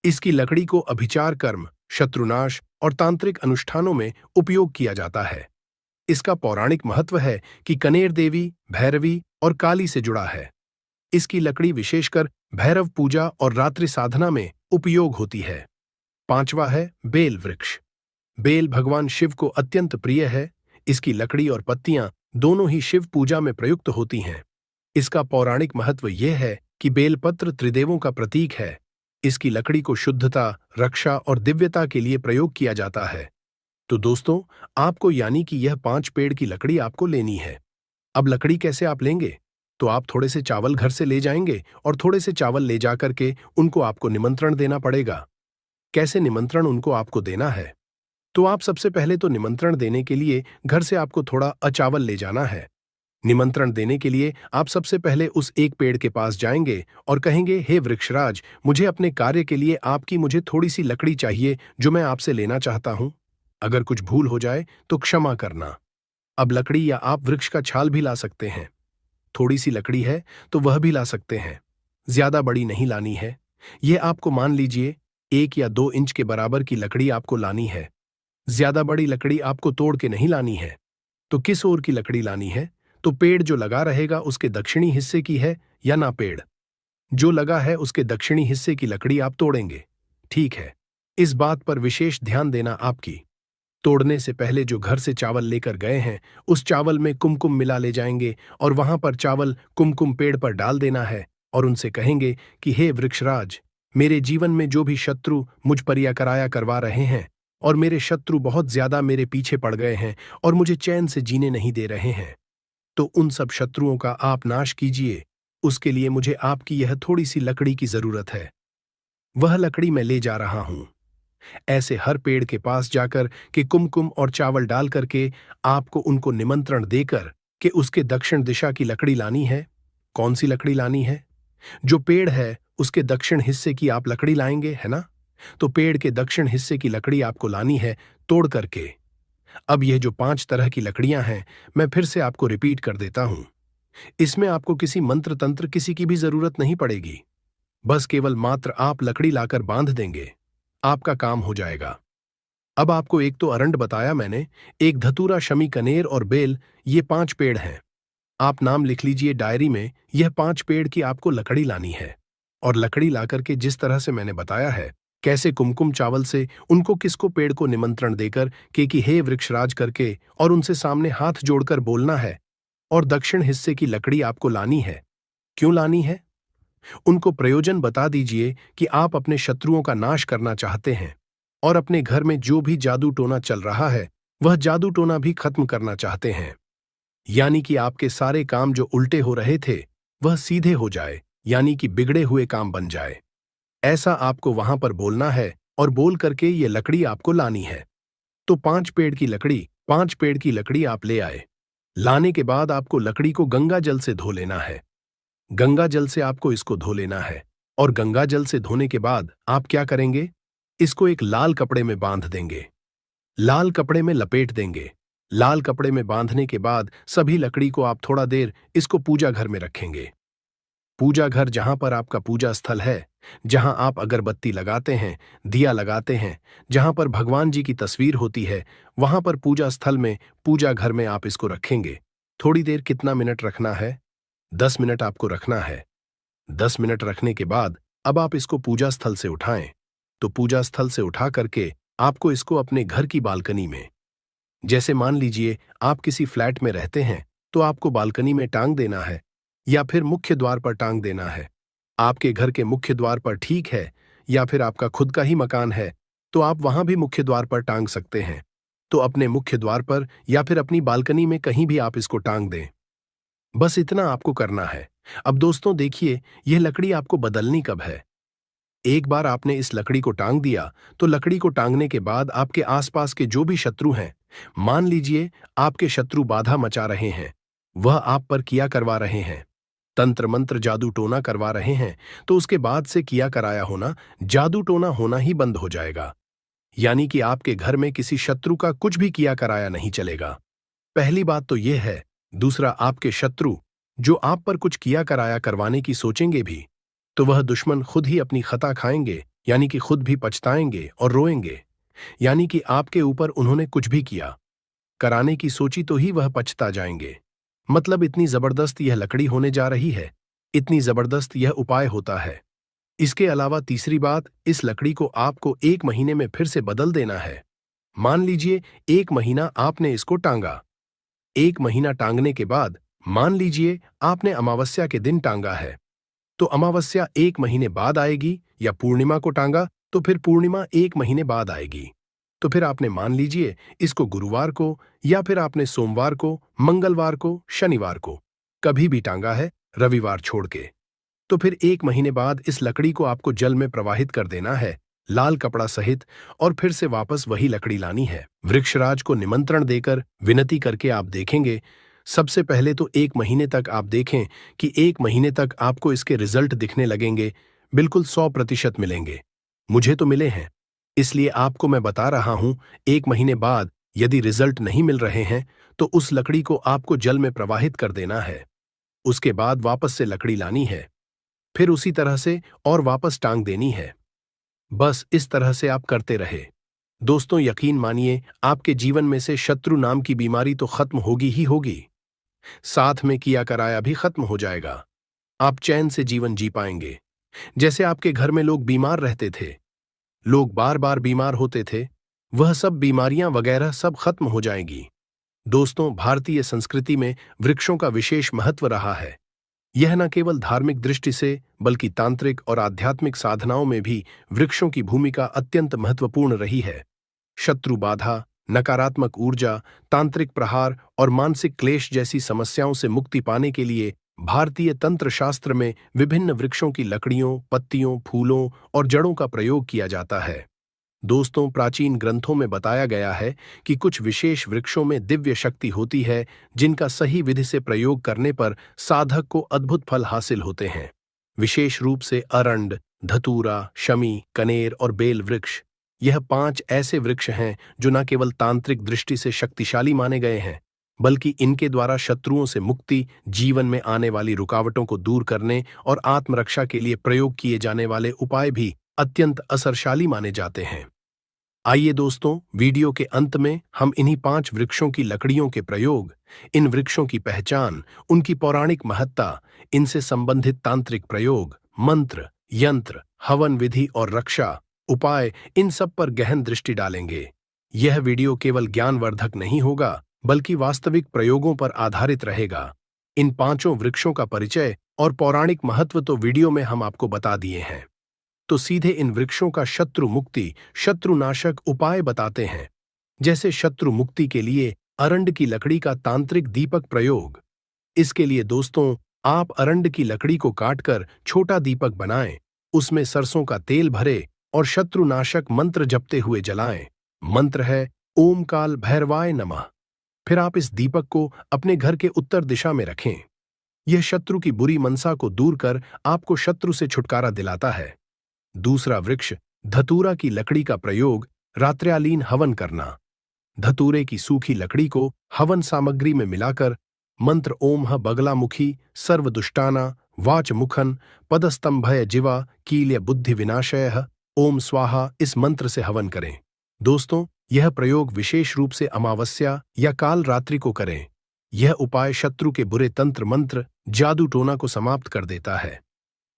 इसकी लकड़ी को अभिचार कर्म, शत्रुनाश और तांत्रिक अनुष्ठानों में उपयोग किया जाता है। इसका पौराणिक महत्व है कि कनेर देवी, भैरवी और काली से जुड़ा है। इसकी लकड़ी विशेषकर भैरव पूजा और रात्रि साधना में उपयोग होती है। पांचवा है बेल वृक्ष। बेल भगवान शिव को अत्यंत प्रिय है। इसकी लकड़ी और पत्तियां दोनों ही शिव पूजा में प्रयुक्त होती हैं। इसका पौराणिक महत्व यह है कि बेलपत्र त्रिदेवों का प्रतीक है। इसकी लकड़ी को शुद्धता, रक्षा और दिव्यता के लिए प्रयोग किया जाता है। तो दोस्तों, आपको यानी कि यह 5 पेड़ की लकड़ी आपको लेनी है। अब लकड़ी कैसे आप लेंगे? तो आप थोड़े से चावल घर से ले जाएंगे और थोड़े से चावल ले जाकर के उनको आपको निमंत्रण देना पड़ेगा। कैसे निमंत्रण उनको आपको देना है? तो आप सबसे पहले तो निमंत्रण देने के लिए घर से आपको थोड़ा अचावल ले जाना है। निमंत्रण देने के लिए आप सबसे पहले उस एक पेड़ के पास जाएंगे और कहेंगे, हे वृक्षराज, मुझे अपने कार्य के लिए आपकी मुझे थोड़ी सी लकड़ी चाहिए जो मैं आपसे लेना चाहता हूं। अगर कुछ भूल हो जाए तो क्षमा करना। अब लकड़ी या आप वृक्ष का छाल भी ला सकते हैं। थोड़ी सी लकड़ी है तो वह भी ला सकते हैं। ज्यादा बड़ी नहीं लानी है। यह आपको मान लीजिए 1 या 2 इंच के बराबर की लकड़ी आपको लानी है। ज्यादा बड़ी लकड़ी आपको तोड़ के नहीं लानी है। तो किस ओर की लकड़ी लानी है? तो पेड़ जो लगा रहेगा उसके दक्षिणी हिस्से की है या ना पेड़ जो लगा है उसके दक्षिणी हिस्से की लकड़ी आप तोड़ेंगे। ठीक है, इस बात पर विशेष ध्यान देना। आपकी तोड़ने से पहले जो घर से चावल लेकर गए हैं उस चावल में कुमकुम मिला ले जाएंगे और वहां पर चावल कुमकुम पेड़ पर डाल देना है और उनसे कहेंगे कि हे वृक्षराज, मेरे जीवन में जो भी शत्रु मुझ पर या कराया करवा रहे हैं और मेरे शत्रु बहुत ज्यादा मेरे पीछे पड़ गए हैं और मुझे चैन से जीने नहीं दे रहे हैं, तो उन सब शत्रुओं का आप नाश कीजिए। उसके लिए मुझे आपकी यह थोड़ी सी लकड़ी की जरूरत है। वह लकड़ी मैं ले जा रहा हूं। ऐसे हर पेड़ के पास जाकर के कुमकुम और चावल डाल करके आपको उनको निमंत्रण देकर कि उसके दक्षिण दिशा की लकड़ी लानी है। कौन सी लकड़ी लानी है? जो पेड़ है उसके दक्षिण हिस्से की आप लकड़ी लाएंगे, है ना? तो पेड़ के दक्षिण हिस्से की लकड़ी आपको लानी है तोड़ करके। अब यह जो 5 तरह की लकड़ियां हैं मैं फिर से आपको रिपीट कर देता हूं। इसमें आपको किसी मंत्र तंत्र किसी की भी जरूरत नहीं पड़ेगी। बस केवल मात्र आप लकड़ी लाकर बांध देंगे, आपका काम हो जाएगा। अब आपको एक तो अरंड बताया मैंने, एक धतूरा, शमी, कनेर और बेल, ये 5 पेड़ हैं। आप नाम लिख लीजिए डायरी में। यह 5 पेड़ की आपको लकड़ी लानी है और लकड़ी लाकर के जिस तरह से मैंने बताया है, कैसे कुमकुम चावल से उनको किसको पेड़ को निमंत्रण देकर कि हे वृक्षराज करके और उनसे सामने हाथ जोड़कर बोलना है और दक्षिण हिस्से की लकड़ी आपको लानी है। क्यों लानी है? उनको प्रयोजन बता दीजिए कि आप अपने शत्रुओं का नाश करना चाहते हैं और अपने घर में जो भी जादू टोना चल रहा है वह जादू टोना भी खत्म करना चाहते हैं। यानी कि आपके सारे काम जो उल्टे हो रहे थे वह सीधे हो जाए, यानी कि बिगड़े हुए काम बन जाए। ऐसा आपको वहां पर बोलना है और बोल करके ये लकड़ी आपको लानी है। तो 5 पेड़ की लकड़ी, 5 पेड़ की लकड़ी आप ले आए। लाने के बाद आपको लकड़ी को गंगा जल से धो लेना है। गंगा जल से आपको इसको धो लेना है और गंगा जल से धोने के बाद आप क्या करेंगे? इसको एक लाल कपड़े में बांध देंगे। लाल कपड़े में लपेट देंगे। लाल कपड़े में बांधने के बाद सभी लकड़ी को आप थोड़ा देर इसको पूजा घर में रखेंगे। पूजा घर जहां पर आपका पूजा स्थल है, जहां आप अगरबत्ती लगाते हैं, दिया लगाते हैं, जहां पर भगवान जी की तस्वीर होती है, वहां पर पूजा स्थल में, पूजा घर में आप इसको रखेंगे। थोड़ी देर, कितना मिनट रखना है? 10 मिनट आपको रखना है। 10 मिनट रखने के बाद अब आप इसको पूजा स्थल से उठाएं। तो पूजा स्थल से उठा करके आपको इसको अपने घर की बालकनी में, जैसे मान लीजिए आप किसी फ्लैट में रहते हैं तो आपको बालकनी में टांग देना है या फिर मुख्य द्वार पर टांग देना है। आपके घर के मुख्य द्वार पर ठीक है, या फिर आपका खुद का ही मकान है तो आप वहां भी मुख्य द्वार पर टांग सकते हैं। तो अपने मुख्य द्वार पर या फिर अपनी बालकनी में कहीं भी आप इसको टांग दें। बस इतना आपको करना है। अब दोस्तों देखिए, यह लकड़ी आपको बदलनी कब है? एक बार आपने इस लकड़ी को टांग दिया तो लकड़ी को टांगने के बाद आपके आसपास के जो भी शत्रु हैं, मान लीजिए आपके शत्रु बाधा मचा रहे हैं, वह आप पर किया करवा रहे हैं, तंत्र मंत्र जादू टोना करवा रहे हैं, तो उसके बाद से किया कराया होना, जादू टोना होना ही बंद हो जाएगा। यानी कि आपके घर में किसी शत्रु का कुछ भी किया कराया नहीं चलेगा। पहली बात तो यह है। दूसरा, आपके शत्रु जो आप पर कुछ किया कराया करवाने की सोचेंगे भी, तो वह दुश्मन खुद ही अपनी खता खाएंगे, यानी कि खुद भी पछताएंगे और रोएंगे। यानी कि आपके ऊपर उन्होंने कुछ भी किया कराने की सोची तो ही वह पछता जाएंगे। मतलब इतनी जबरदस्त यह लकड़ी होने जा रही है, इतनी जबरदस्त यह उपाय होता है। इसके अलावा तीसरी बात, इस लकड़ी को आपको 1 महीने में फिर से बदल देना है। मान लीजिए 1 महीना आपने इसको टांगा। 1 महीना टांगने के बाद मान लीजिए आपने अमावस्या के दिन टांगा है, तो अमावस्या 1 महीने बाद आएगी, या पूर्णिमा को टांगा तो फिर पूर्णिमा 1 महीने बाद आएगी। तो फिर आपने मान लीजिए इसको गुरुवार को, या फिर आपने सोमवार को, मंगलवार को, शनिवार को, कभी भी टांगा है, रविवार छोड़ के। तो फिर 1 महीने बाद इस लकड़ी को आपको जल में प्रवाहित कर देना है, लाल कपड़ा सहित, और फिर से वापस वही लकड़ी लानी है। वृक्षराज को निमंत्रण देकर विनती करके आप देखेंगे। सबसे पहले तो 1 महीने तक आप देखें कि 1 महीने तक आपको इसके रिजल्ट दिखने लगेंगे, बिल्कुल 100% मिलेंगे। मुझे तो मिले हैं, इसलिए आपको मैं बता रहा हूं। 1 महीने बाद यदि रिजल्ट नहीं मिल रहे हैं तो उस लकड़ी को आपको जल में प्रवाहित कर देना है। उसके बाद वापस से लकड़ी लानी है, फिर उसी तरह से और वापस टांग देनी है। बस इस तरह से आप करते रहे। दोस्तों, यकीन मानिए आपके जीवन में से शत्रु नाम की बीमारी तो खत्म होगी ही होगी, साथ में किया कराया भी खत्म हो जाएगा। आप चैन से जीवन जी पाएंगे। जैसे आपके घर में लोग बीमार रहते थे, लोग बार बार बीमार होते थे, वह सब बीमारियां वगैरह सब खत्म हो जाएंगी। दोस्तों, भारतीय संस्कृति में वृक्षों का विशेष महत्व रहा है। यह न केवल धार्मिक दृष्टि से बल्कि तांत्रिक और आध्यात्मिक साधनाओं में भी वृक्षों की भूमिका अत्यंत महत्वपूर्ण रही है। शत्रु बाधा, नकारात्मक ऊर्जा, तांत्रिक प्रहार और मानसिक क्लेश जैसी समस्याओं से मुक्ति पाने के लिए भारतीय तंत्र शास्त्र में विभिन्न वृक्षों की लकड़ियों, पत्तियों, फूलों और जड़ों का प्रयोग किया जाता है। दोस्तों, प्राचीन ग्रंथों में बताया गया है कि कुछ विशेष वृक्षों में दिव्य शक्ति होती है, जिनका सही विधि से प्रयोग करने पर साधक को अद्भुत फल हासिल होते हैं। विशेष रूप से अरंड, धतूरा, शमी, कनेर और बेल वृक्ष, यह 5 ऐसे वृक्ष हैं जो न केवल तांत्रिक दृष्टि से शक्तिशाली माने गए हैं, बल्कि इनके द्वारा शत्रुओं से मुक्ति, जीवन में आने वाली रुकावटों को दूर करने और आत्मरक्षा के लिए प्रयोग किए जाने वाले उपाय भी अत्यंत असरशाली माने जाते हैं। आइए दोस्तों, वीडियो के अंत में हम इन्हीं 5 वृक्षों की लकड़ियों के प्रयोग, इन वृक्षों की पहचान, उनकी पौराणिक महत्ता, इनसे संबंधित तांत्रिक प्रयोग, मंत्र, यंत्र, हवन विधि और रक्षा उपाय, इन सब पर गहन दृष्टि डालेंगे। यह वीडियो केवल ज्ञानवर्धक नहीं होगा, बल्कि वास्तविक प्रयोगों पर आधारित रहेगा। इन 5 वृक्षों का परिचय और पौराणिक महत्व तो वीडियो में हम आपको बता दिए हैं, तो सीधे इन वृक्षों का शत्रु मुक्ति, शत्रुनाशक उपाय बताते हैं। जैसे शत्रु मुक्ति के लिए अरंड की लकड़ी का तांत्रिक दीपक प्रयोग। इसके लिए दोस्तों, आप अरंड की लकड़ी को काटकर छोटा दीपक बनाएं, उसमें सरसों का तेल भरे और शत्रुनाशक मंत्र जपते हुए जलाएं। मंत्र है ओम काल भैरवाय नमः। फिर आप इस दीपक को अपने घर के उत्तर दिशा में रखें। यह शत्रु की बुरी मनसा को दूर कर आपको शत्रु से छुटकारा दिलाता है। दूसरा वृक्ष, धतूरा की लकड़ी का प्रयोग, रात्र्यालीन हवन करना। धतूरे की सूखी लकड़ी को हवन सामग्री में मिलाकर मंत्र ओम ह बगलामुखी सर्वदुष्टाना वाच मुखन पदस्तंभय जिवा कील्य बुद्धि विनाशय ओम स्वाहा, इस मंत्र से हवन करें। दोस्तों, यह प्रयोग विशेष रूप से अमावस्या या काल रात्रि को करें। यह उपाय शत्रु के बुरे तंत्र मंत्र, जादू टोना को समाप्त कर देता है।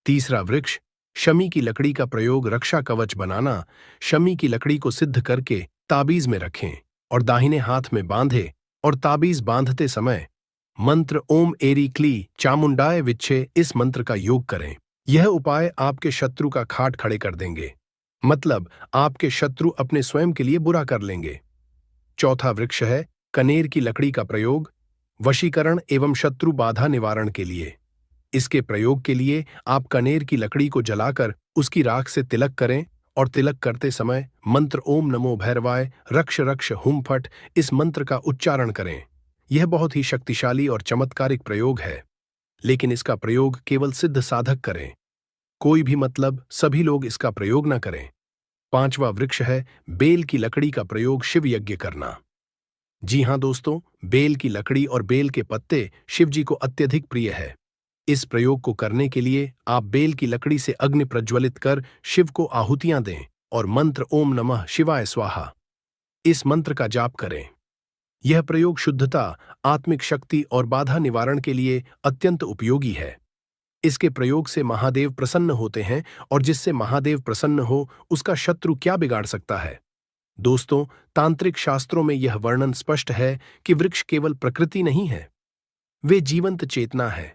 तीसरा वृक्ष, शमी की लकड़ी का प्रयोग, रक्षा कवच बनाना। शमी की लकड़ी को सिद्ध करके ताबीज में रखें और दाहिने हाथ में बांधे, और ताबीज बांधते समय मंत्र ओम एरी क्ली चामुंडाय विच्छे, इस मंत्र का योग करें। यह उपाय आपके शत्रु का खाट खड़े कर देंगे, मतलब आपके शत्रु अपने स्वयं के लिए बुरा कर लेंगे। चौथा वृक्ष है कनेर की लकड़ी का प्रयोग, वशीकरण एवं शत्रु बाधा निवारण के लिए। इसके प्रयोग के लिए आप कनेर की लकड़ी को जलाकर उसकी राख से तिलक करें, और तिलक करते समय मंत्र ओम नमो भैरवाय रक्ष रक्ष हुम फट, इस मंत्र का उच्चारण करें। यह बहुत ही शक्तिशाली और चमत्कारिक प्रयोग है, लेकिन इसका प्रयोग केवल सिद्ध साधक करें। कोई भी मतलब सभी लोग इसका प्रयोग न करें। पांचवा वृक्ष है बेल की लकड़ी का प्रयोग, शिव यज्ञ करना। जी हां दोस्तों, बेल की लकड़ी और बेल के पत्ते शिव जी को अत्यधिक प्रिय है। इस प्रयोग को करने के लिए आप बेल की लकड़ी से अग्नि प्रज्वलित कर शिव को आहुतियां दें और मंत्र ओम नमः शिवाय स्वाहा, इस मंत्र का जाप करें। यह प्रयोग शुद्धता, आत्मिक शक्ति और बाधा निवारण के लिए अत्यंत उपयोगी है। इसके प्रयोग से महादेव प्रसन्न होते हैं और जिससे महादेव प्रसन्न हो उसका शत्रु क्या बिगाड़ सकता है। दोस्तों, तांत्रिक शास्त्रों में यह वर्णन स्पष्ट है कि वृक्ष केवल प्रकृति नहीं है, वे जीवंत चेतना है।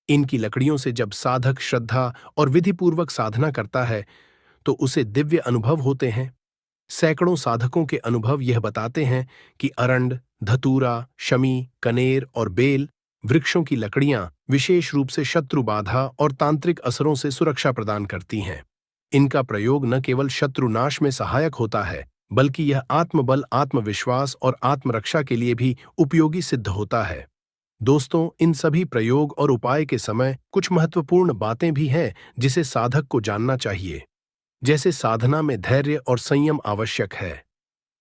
इनकी लकड़ियों से जब साधक श्रद्धा और विधिपूर्वक साधना करता है तो उसे दिव्य अनुभव होते हैं। सैकड़ों साधकों के अनुभव यह बताते हैं कि अरंड, धतूरा, शमी, कनेर और बेल वृक्षों की लकड़ियां विशेष रूप से शत्रु बाधा और तांत्रिक असरों से सुरक्षा प्रदान करती हैं। इनका प्रयोग न केवल शत्रुनाश में सहायक होता है, बल्कि यह आत्मबल, आत्मविश्वास और आत्मरक्षा के लिए भी उपयोगी सिद्ध होता है। दोस्तों, इन सभी प्रयोग और उपाय के समय कुछ महत्वपूर्ण बातें भी हैं जिसे साधक को जानना चाहिए। जैसे साधना में धैर्य और संयम आवश्यक है।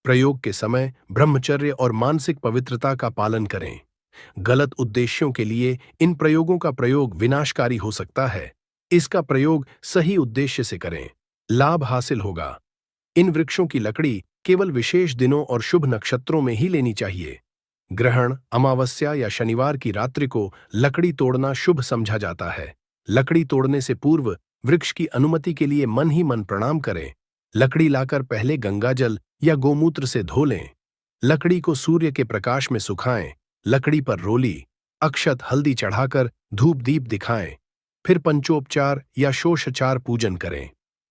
प्रयोग के समय ब्रह्मचर्य और मानसिक पवित्रता का पालन करें। गलत उद्देश्यों के लिए इन प्रयोगों का प्रयोग विनाशकारी हो सकता है। इसका प्रयोग सही उद्देश्य से करें, लाभ हासिल होगा। इन वृक्षों की लकड़ी केवल विशेष दिनों और शुभ नक्षत्रों में ही लेनी चाहिए। ग्रहण, अमावस्या या शनिवार की रात्रि को लकड़ी तोड़ना शुभ समझा जाता है। लकड़ी तोड़ने से पूर्व वृक्ष की अनुमति के लिए मन ही मन प्रणाम करें। लकड़ी लाकर पहले गंगाजल या गोमूत्र से धो लें। लकड़ी को सूर्य के प्रकाश में सुखाएं। लकड़ी पर रोली, अक्षत, हल्दी चढ़ाकर धूप दीप दिखाएं। फिर पंचोपचार या शोषचार पूजन करें।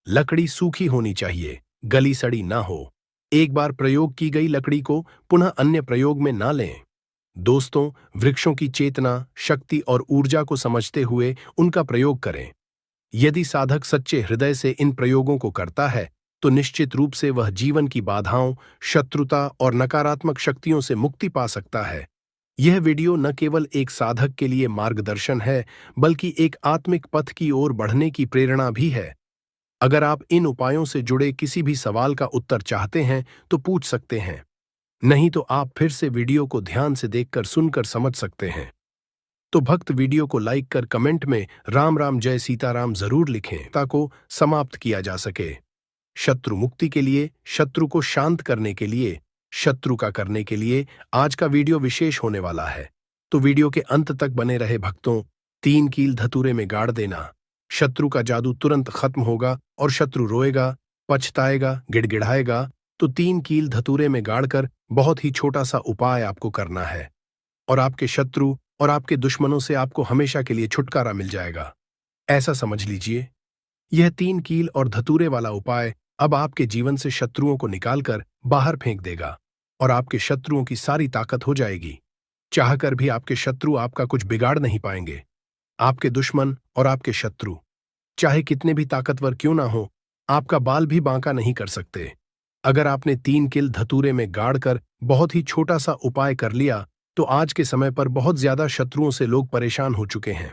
लकड़ी सूखी होनी चाहिए, गली सड़ी ना हो। एक बार प्रयोग की गई लकड़ी को पुनः अन्य प्रयोग में ना लें। दोस्तों, वृक्षों की चेतना, शक्ति और ऊर्जा को समझते हुए उनका प्रयोग करें। यदि साधक सच्चे हृदय से इन प्रयोगों को करता है तो निश्चित रूप से वह जीवन की बाधाओं, शत्रुता और नकारात्मक शक्तियों से मुक्ति पा सकता है। यह वीडियो न केवल एक साधक के लिए मार्गदर्शन है, बल्कि एक आत्मिक पथ की ओर बढ़ने की प्रेरणा भी है। अगर आप इन उपायों से जुड़े किसी भी सवाल का उत्तर चाहते हैं तो पूछ सकते हैं, नहीं तो आप फिर से वीडियो को ध्यान से देखकर सुनकर समझ सकते हैं। तो भक्त वीडियो को लाइक कर कमेंट में राम राम जय सीताराम जरूर लिखें ताकि समाप्त किया जा सके। शत्रु मुक्ति के लिए, शत्रु को शांत करने के लिए, शत्रु का करने के लिए आज का वीडियो विशेष होने वाला है। तो वीडियो के अंत तक बने रहे भक्तों। 3 कील धतूरे में गाड़ देना, शत्रु का जादू तुरंत खत्म होगा और शत्रु रोएगा, पछताएगा, गिड़गिड़ाएगा। तो 3 कील धतूरे में गाड़कर बहुत ही छोटा सा उपाय आपको करना है और आपके शत्रु और आपके दुश्मनों से आपको हमेशा के लिए छुटकारा मिल जाएगा। ऐसा समझ लीजिए, यह 3 कील और धतूरे वाला उपाय अब आपके जीवन से शत्रुओं को निकालकर बाहर फेंक देगा और आपके शत्रुओं की सारी ताकत हो जाएगी। चाहकर भी आपके शत्रु आपका कुछ बिगाड़ नहीं पाएंगे। आपके दुश्मन और आपके शत्रु चाहे कितने भी ताकतवर क्यों ना हो, आपका बाल भी बांका नहीं कर सकते। अगर आपने 3 कील धतूरे में गाड़कर बहुत ही छोटा सा उपाय कर लिया तो आज के समय पर बहुत ज्यादा शत्रुओं से लोग परेशान हो चुके हैं।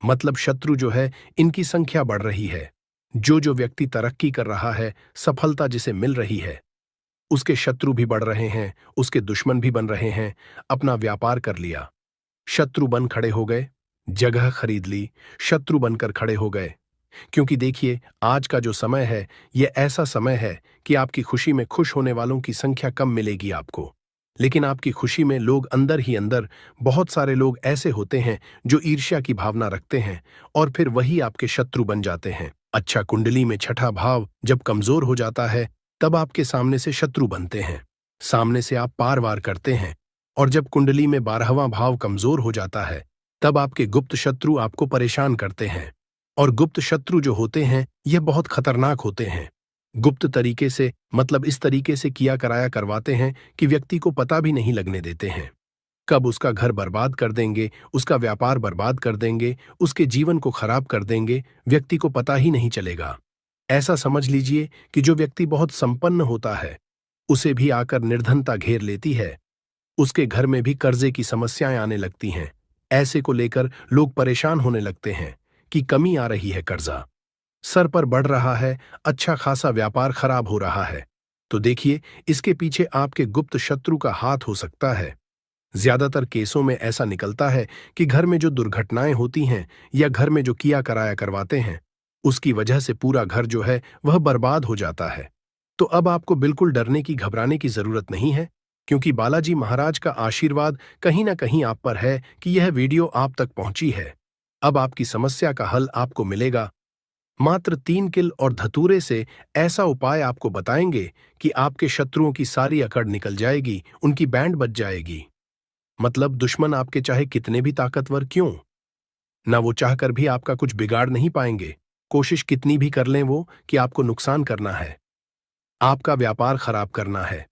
मतलब शत्रु जो है, इनकी संख्या बढ़ रही है। जो व्यक्ति तरक्की कर रहा है, सफलता जिसे मिल रही है, उसके शत्रु भी बढ़ रहे हैं, उसके दुश्मन भी बन रहे हैं। अपना व्यापार कर लिया, शत्रु बन खड़े हो गए। जगह खरीद ली, शत्रु बनकर खड़े हो गए। क्योंकि देखिए, आज का जो समय है, यह ऐसा समय है कि आपकी खुशी में खुश होने वालों की संख्या कम मिलेगी आपको। लेकिन आपकी खुशी में लोग अंदर ही अंदर, बहुत सारे लोग ऐसे होते हैं जो ईर्ष्या की भावना रखते हैं और फिर वही आपके शत्रु बन जाते हैं। अच्छा, कुंडली में छठा भाव जब कमजोर हो जाता है तब आपके सामने से शत्रु बनते हैं, सामने से आप पार वार करते हैं। और जब कुंडली में 12वां भाव कमजोर हो जाता है तब आपके गुप्त शत्रु आपको परेशान करते हैं। और गुप्त शत्रु जो होते हैं, यह बहुत खतरनाक होते हैं। गुप्त तरीके से, मतलब इस तरीके से किया कराया करवाते हैं कि व्यक्ति को पता भी नहीं लगने देते हैं। कब उसका घर बर्बाद कर देंगे, उसका व्यापार बर्बाद कर देंगे, उसके जीवन को खराब कर देंगे, व्यक्ति को पता ही नहीं चलेगा। ऐसा समझ लीजिए कि जो व्यक्ति बहुत संपन्न होता है, उसे भी आकर निर्धनता घेर लेती है। उसके घर में भी कर्जे की समस्याएं आने लगती हैं। ऐसे को लेकर लोग परेशान होने लगते हैं कि कमी आ रही है, कर्जा सर पर बढ़ रहा है, अच्छा खासा व्यापार खराब हो रहा है। तो देखिए, इसके पीछे आपके गुप्त शत्रु का हाथ हो सकता है। ज्यादातर केसों में ऐसा निकलता है कि घर में जो दुर्घटनाएं होती हैं या घर में जो किया कराया करवाते हैं, उसकी वजह से पूरा घर जो है वह बर्बाद हो जाता है। तो अब आपको बिल्कुल डरने की, घबराने की जरूरत नहीं है। क्योंकि बालाजी महाराज का आशीर्वाद कहीं ना कहीं आप पर है कि यह वीडियो आप तक पहुंची है। अब आपकी समस्या का हल आपको मिलेगा। मात्र 3 किल और धतूरे से ऐसा उपाय आपको बताएंगे कि आपके शत्रुओं की सारी अकड़ निकल जाएगी, उनकी बैंड बज जाएगी। मतलब दुश्मन आपके चाहे कितने भी ताकतवर क्यों ना वो चाहकर भी आपका कुछ बिगाड़ नहीं पाएंगे। कोशिश कितनी भी कर लें वो कि आपको नुकसान करना है, आपका व्यापार खराब करना है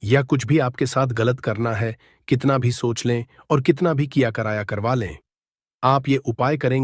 या कुछ भी आपके साथ गलत करना है, कितना भी सोच लें और कितना भी किया कराया करवा लें, आप ये उपाय करेंगे